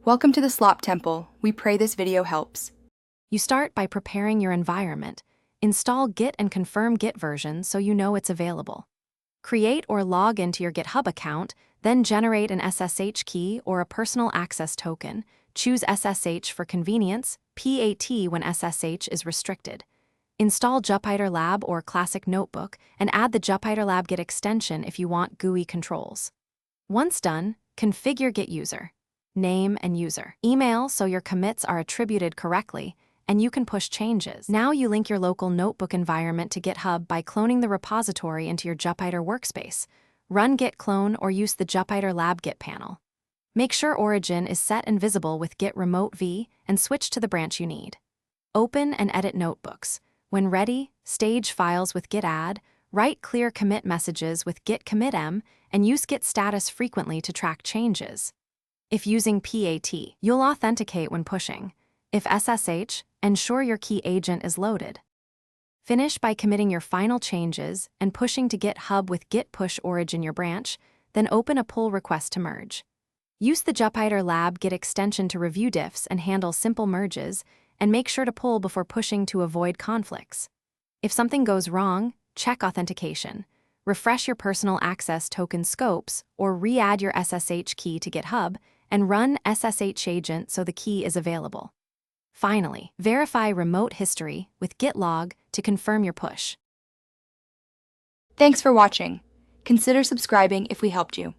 Welcome to the Slop Temple. We pray this video helps. You start by preparing your environment. Install Git and confirm Git version so you know it's available. Create or log into your GitHub account, then generate an SSH key or a personal access token. Choose SSH for convenience, PAT when SSH is restricted. Install Jupyter Lab or Classic Notebook and add the Jupyter Lab Git extension if you want GUI controls. Once done, configure Git user, name and user, email so your commits are attributed correctly, and you can push changes. Now you link your local notebook environment to GitHub by cloning the repository into your Jupyter workspace. Run git clone or use the Jupyter Lab Git panel. Make sure origin is set and visible with Git remote v and switch to the branch you need. Open and edit notebooks. When ready, stage files with git add, write clear commit messages with git commit m, and use git status frequently to track changes. If using PAT, you'll authenticate when pushing. If SSH, ensure your key agent is loaded. Finish by committing your final changes and pushing to GitHub with git push origin your branch, then open a pull request to merge. Use the Jupyter Lab Git extension to review diffs and handle simple merges, and make sure to pull before pushing to avoid conflicts. If something goes wrong, check authentication. Refresh your personal access token scopes or re-add your SSH key to GitHub and run SSH agent so the key is available. Finally, verify remote history with git log to confirm your push. Thanks for watching. Consider subscribing if we helped you.